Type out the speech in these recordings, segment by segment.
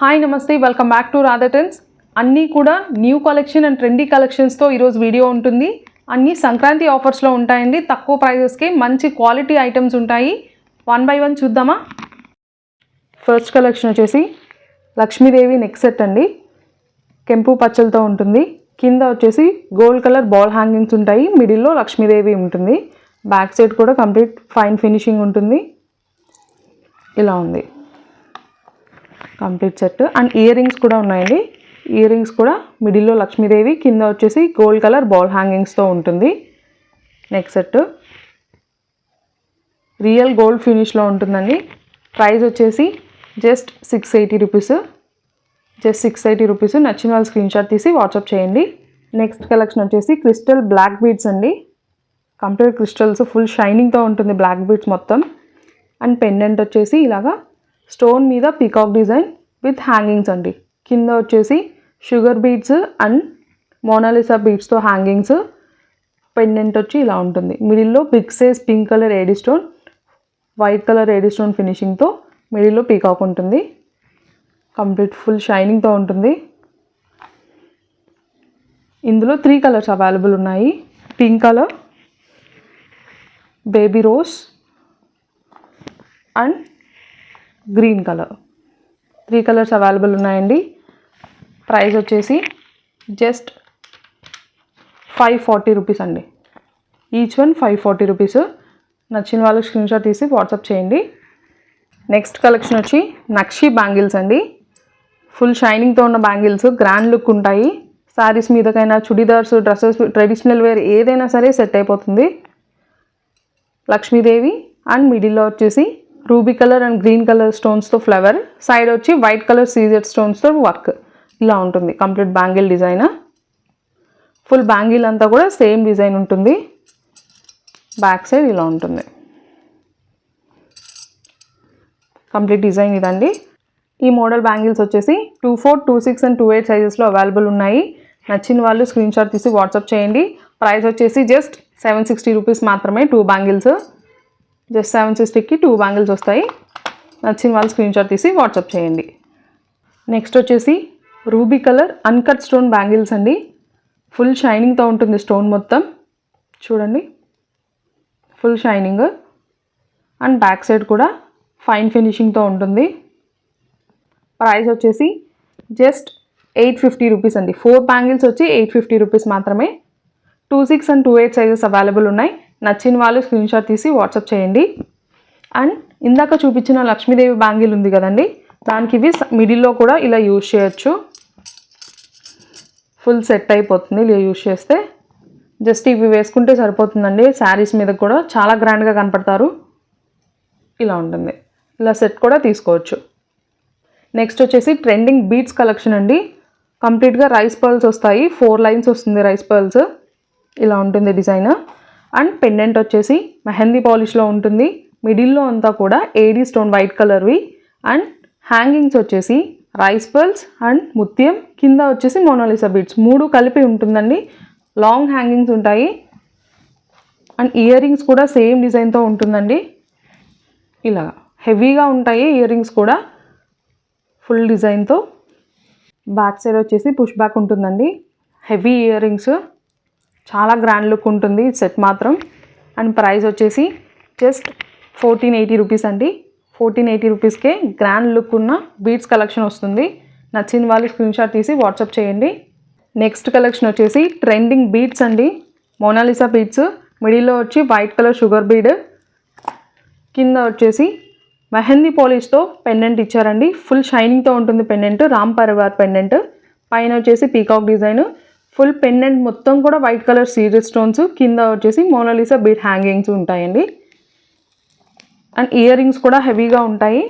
Hi నమస్తే, welcome back to Radha trends. అన్నీ కూడా న్యూ కలెక్షన్ అండ్ ట్రెండీ కలెక్షన్స్తో ఈరోజు వీడియో ఉంటుంది. అన్నీ సంక్రాంతి ఆఫర్స్లో ఉంటాయండి. తక్కువ ప్రైజెస్కి మంచి క్వాలిటీ ఐటమ్స్ ఉంటాయి. వన్ బై వన్ చూద్దామా. ఫస్ట్ కలెక్షన్ వచ్చేసి లక్ష్మీదేవి నెక్ సెట్ అండి. కెంపు పచ్చలతో ఉంటుంది. కింద వచ్చేసి గోల్డ్ కలర్ బాల్ హ్యాంగింగ్స్ ఉంటాయి. మిడిల్లో లక్ష్మీదేవి ఉంటుంది. బ్యాక్ సైడ్ కూడా కంప్లీట్ ఫైన్ ఫినిషింగ్ ఉంటుంది. ఇలా ఉంది complete set. And earrings కూడా ఉన్నాయండి. ఇయర్ రింగ్స్ కూడా మిడిల్లో లక్ష్మీదేవి, కింద వచ్చేసి గోల్డ్ కలర్ బాల్ హ్యాంగింగ్స్తో ఉంటుంది. నెక్ సెట్ రియల్ గోల్డ్ ఫినిష్లో ఉంటుందండి. ప్రైస్ వచ్చేసి జస్ట్ 680 రూపీస్. Just 680 rupees. నచ్చిన వాళ్ళు స్క్రీన్ షాట్ తీసి వాట్సాప్ చేయండి. నెక్స్ట్ కలెక్షన్ వచ్చేసి క్రిస్టల్ బ్లాక్ బీడ్స్ అండి. కంప్లీట్ క్రిస్టల్స్ ఫుల్ షైనింగ్తో ఉంటుంది బ్లాక్ బీడ్స్ మొత్తం. అండ్ పెండెంట్ వచ్చేసి ఇలాగా స్టోన్ మీద పీకాక్ డిజైన్ విత్ హ్యాంగింగ్స్ అండి. కింద వచ్చేసి షుగర్ బీడ్స్ అండ్ మోనాలిసా బీడ్స్తో హ్యాంగింగ్స్. పెండెంట్ వచ్చి ఇలా ఉంటుంది. మిడిల్లో big size pink colour AD stone, white colour AD stone ఫినిషింగ్తో మిడిల్లో పీకాక్ ఉంటుంది. కంప్లీట్ ఫుల్ షైనింగ్తో ఉంటుంది. ఇందులో 3 కలర్స్ అవైలబుల్ ఉన్నాయి. Pink colour, baby rose and green colour. 3 colours available ఉన్నాయండి. ప్రైస్ వచ్చేసి జస్ట్ 540 రూపీస్ అండి. Each one 540 rupees. నచ్చిన వాళ్ళు స్క్రీన్ షాట్ తీసి వాట్సాప్ చేయండి. నెక్స్ట్ కలెక్షన్ వచ్చి నక్షి బ్యాంగిల్స్ అండి. ఫుల్ షైనింగ్తో ఉన్న బ్యాంగిల్స్ గ్రాండ్ లుక్ ఉంటాయి. శారీస్ మీదకైనా, చుడిదార్స్, డ్రెస్సెస్, ట్రెడిషనల్ వేర్ ఏదైనా సరే సెట్ అయిపోతుంది. లక్ష్మీదేవి అండ్ మిడిల్లో వచ్చేసి ruby colour and green colour స్టోన్స్తో ఫ్లవర్, సైడ్ వచ్చి వైట్ కలర్ సీజెడ్ స్టోన్స్తో వర్క్. ఇలా ఉంటుంది complete bangle design. Full bangle అంతా కూడా సేమ్ డిజైన్ ఉంటుంది. బ్యాక్ సైడ్ ఇలా ఉంటుంది కంప్లీట్ డిజైన్ ఇదండి. ఈ మోడల్ బ్యాంగిల్స్ వచ్చేసి 24, 26 అండ్ 28 సైజెస్లో అవైలబుల్ ఉన్నాయి. నచ్చిన వాళ్ళు స్క్రీన్ షాట్ తీసి వాట్సాప్ చేయండి. ప్రైస్ వచ్చేసి జస్ట్ 760 రూపీస్ మాత్రమే. 2 బ్యాంగిల్స్ జస్ట్ 760కి 2 బ్యాంగిల్స్ వస్తాయి. నచ్చిన వాళ్ళు స్క్రీన్ షాట్ తీసి వాట్సాప్ చేయండి. నెక్స్ట్ వచ్చేసి ruby colour uncut stone bangles అండి. ఫుల్ షైనింగ్తో ఉంటుంది స్టోన్ మొత్తం. చూడండి full shining. And back side కూడా ఫైన్ ఫినిషింగ్తో ఉంటుంది. ప్రైస్ వచ్చేసి జస్ట్ 850 రూపీస్ అండి. 4 బ్యాంగిల్స్ వచ్చి 850 రూపీస్ మాత్రమే. 26 అండ్ 28 సైజెస్ అవైలబుల్ ఉన్నాయి. నచ్చిన వాళ్ళు స్క్రీన్ షాట్ తీసి వాట్సాప్ చేయండి. అండ్ ఇందాక చూపించిన లక్ష్మీదేవి బ్యాంగిల్ ఉంది కదండి, దానికి ఇవి మిడిల్లో కూడా ఇలా యూజ్ చేయొచ్చు. ఫుల్ సెట్ అయిపోతుంది ఇలా యూజ్ చేస్తే. జస్ట్ ఇవి వేసుకుంటే సరిపోతుందండి. శారీస్ మీద కూడా చాలా గ్రాండ్గా కనపడతారు. ఇలా ఉంటుంది. ఇలా సెట్ కూడా తీసుకోవచ్చు. నెక్స్ట్ వచ్చేసి ట్రెండింగ్ బీడ్స్ కలెక్షన్ అండి. కంప్లీట్గా రైస్ పర్ల్స్ వస్తాయి. 4 లైన్స్ వస్తుంది రైస్ పర్ల్స్. ఇలా ఉంటుంది డిజైన్. అండ్ పెండెంట్ వచ్చేసి మెహందీ పాలిష్లో ఉంటుంది. మిడిల్లో అంతా కూడా ఏడీ స్టోన్ వైట్ కలర్వి. అండ్ హ్యాంగింగ్స్ వచ్చేసి రైస్ పర్ల్స్ అండ్ ముత్యం, కింద వచ్చేసి మోనాలిసా బీడ్స్ 3 కలిపి ఉంటుందండి. లాంగ్ హ్యాంగింగ్స్ ఉంటాయి. అండ్ ఇయర్ రింగ్స్ కూడా సేమ్ డిజైన్తో ఉంటుందండి. ఇలా హెవీగా ఉంటాయి ఇయర్ రింగ్స్ కూడా ఫుల్ డిజైన్తో. బ్యాక్ సైడ్ వచ్చేసి పుష్ బ్యాక్ ఉంటుందండి. హెవీ ఇయర్ రింగ్స్ చాలా గ్రాండ్ లుక్ ఉంటుంది సెట్ మాత్రం. అండ్ ప్రైస్ వచ్చేసి జస్ట్ 1480 రూపీస్ అండి. 1480 రూపీస్కే గ్రాండ్ లుక్ ఉన్న బీడ్స్ కలెక్షన్ వస్తుంది. నచ్చిన వాళ్ళు స్క్రీన్ షాట్ తీసి వాట్సాప్ చేయండి. నెక్స్ట్ కలెక్షన్ వచ్చేసి ట్రెండింగ్ బీడ్స్ అండి. Mona Lisa beads. మిడిల్లో వచ్చి వైట్ కలర్ షుగర్ బీడ్, కింద వచ్చేసి మెహందీ పాలిష్తో పెండెంట్ ఇచ్చారండి. ఫుల్ షైనింగ్తో ఉంటుంది పెండెంట్. రామ్ పరివార్ పెండెంట్. పైన వచ్చేసి పీకాక్ డిజైన్. ఫుల్ పెండెంట్ మొత్తం కూడా వైట్ కలర్ సీజెడ్ స్టోన్స్, కింద వచ్చేసి మోనాలిసా బీడ్ హ్యాంగింగ్స్ ఉంటాయండి. అండ్ ఇయర్ రింగ్స్ కూడా హెవీగా ఉంటాయి.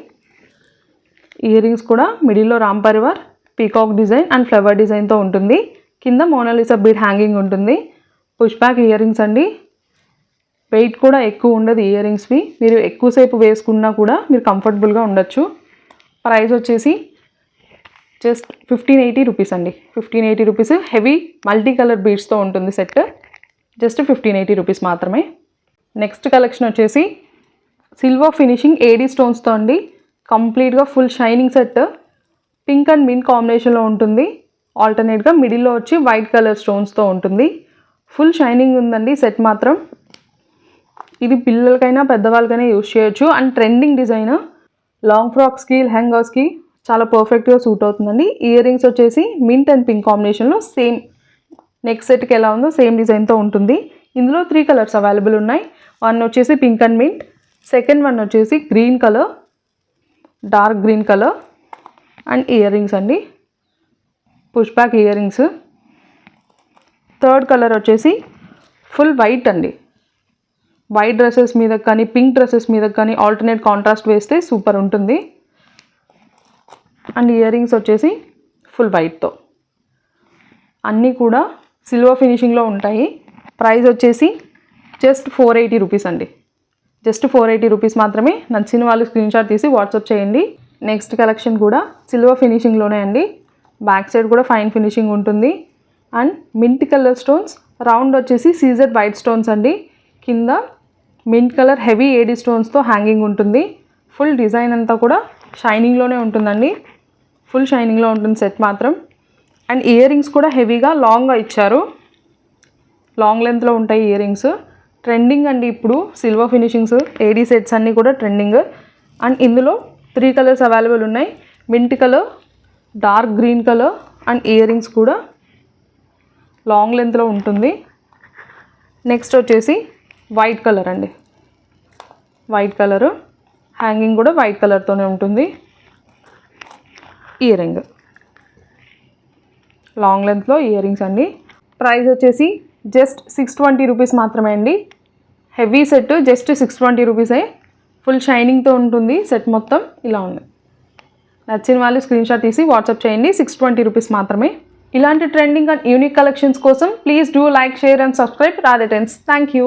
ఇయర్ రింగ్స్ కూడా మిడిల్లో Ram Parivar peacock design and flower డిజైన్తో ఉంటుంది. కింద మోనాలిసా బీడ్ హ్యాంగింగ్ ఉంటుంది. పుష్ బ్యాక్ ఇయర్ రింగ్స్ అండి. వెయిట్ కూడా ఎక్కువ ఉండదు ఇయర్ రింగ్స్వి. మీరు ఎక్కువసేపు వేసుకున్నా కూడా మీరు కంఫర్టబుల్గా ఉండొచ్చు. ప్రైస్ వచ్చేసి జస్ట్ 1580 రూపీస్ అండి. 1580 రూపీస్. హెవీ మల్టీ కలర్ బీడ్స్తో ఉంటుంది సెట్. జస్ట్ 1580 రూపీస్ మాత్రమే. నెక్స్ట్ కలెక్షన్ వచ్చేసి సిల్వర్ ఫినిషింగ్ ఏడీ స్టోన్స్తో అండి. కంప్లీట్గా full shining set. Pink and mint కాంబినేషన్లో ఉంటుంది. ఆల్టర్నేట్గా మిడిల్లో వచ్చి వైట్ కలర్ స్టోన్స్తో ఉంటుంది. ఫుల్ షైనింగ్ ఉందండి సెట్ మాత్రం. ఇది పిల్లలకైనా పెద్దవాళ్ళకైనా యూజ్ చేయొచ్చు. అండ్ ట్రెండింగ్ డిజైన్ లాంగ్ ఫ్రాక్స్కి లెహంగాస్కి చాలా పర్ఫెక్ట్గా సూట్ అవుతుందండి. ఇయర్ రింగ్స్ వచ్చేసి మింట్ అండ్ పింక్ కాంబినేషన్లో సేమ్ నెక్ సెట్కి ఎలా ఉందో సేమ్ డిజైన్తో ఉంటుంది. ఇందులో 3 కలర్స్ అవైలబుల్ ఉన్నాయి. వన్ వచ్చేసి pink and mint, second one వచ్చేసి green colour, dark green colour. And earrings అండి, push back earrings. Third colour వచ్చేసి ఫుల్ వైట్ అండి. వైట్ డ్రెస్సెస్ మీద కానీ పింక్ డ్రెస్సెస్ మీద కానీ ఆల్టర్నేట్ కాంట్రాస్ట్ వేస్తే సూపర్ ఉంటుంది. అండ్ ఇయర్ రింగ్స్ వచ్చేసి ఫుల్ వైట్తో. అన్నీ కూడా సిల్వర్ ఫినిషింగ్లో ఉంటాయి. ప్రైస్ వచ్చేసి జస్ట్ 480 రూపీస్ అండి. జస్ట్ 480 రూపీస్ మాత్రమే. నచ్చిన వాళ్ళు స్క్రీన్ షాట్ తీసి వాట్సాప్ చేయండి. నెక్స్ట్ కలెక్షన్ కూడా సిల్వర్ ఫినిషింగ్లోనే అండి. బ్యాక్ సైడ్ కూడా ఫైన్ ఫినిషింగ్ ఉంటుంది. And mint colour stones, round వచ్చేసి సీజెడ్ వైట్ స్టోన్స్ అండి. కింద మింట్ కలర్ హెవీ ఏడీ స్టోన్స్తో హ్యాంగింగ్ ఉంటుంది. ఫుల్ డిజైన్ అంతా కూడా షైనింగ్లోనే ఉంటుందండి. ఫుల్ షైనింగ్లో ఉంటుంది సెట్ మాత్రం. అండ్ ఇయర్ రింగ్స్ కూడా హెవీగా లాంగ్గా ఇచ్చారు. లాంగ్ లెంత్లో ఉంటాయి ఇయర్ రింగ్స్. ట్రెండింగ్ అండి ఇప్పుడు సిల్వర్ ఫినిషింగ్స్ ఏడీ సెట్స్ అన్నీ కూడా ట్రెండింగ్. అండ్ ఇందులో 3 కలర్స్ అవైలబుల్ ఉన్నాయి. Mint colour, dark green colour. And earrings కూడా లాంగ్ లెంత్లో ఉంటుంది. నెక్స్ట్ వచ్చేసి వైట్ కలర్ అండి. వైట్ కలరు హ్యాంగింగ్ కూడా వైట్ కలర్తోనే ఉంటుంది. ఇయర్ రింగ్ లాంగ్ లెంత్లో ఇయర్ రింగ్స్ అండి. ప్రైస్ వచ్చేసి జస్ట్ 620 రూపీస్ మాత్రమే అండి. హెవీ సెట్ జస్ట్ 620 రూపీసే. ఫుల్ షైనింగ్తో ఉంటుంది సెట్ మొత్తం. ఇలా ఉంది. నచ్చిన వాళ్ళు స్క్రీన్ షాట్ తీసి వాట్సాప్ చేయండి. 620 రూపీస్ మాత్రమే. ఇలాంటి ట్రెండింగ్ అండ్ యూనిక్ కలెక్షన్స్ కోసం please do like, share and subscribe Radhe టెన్స్. Thank you.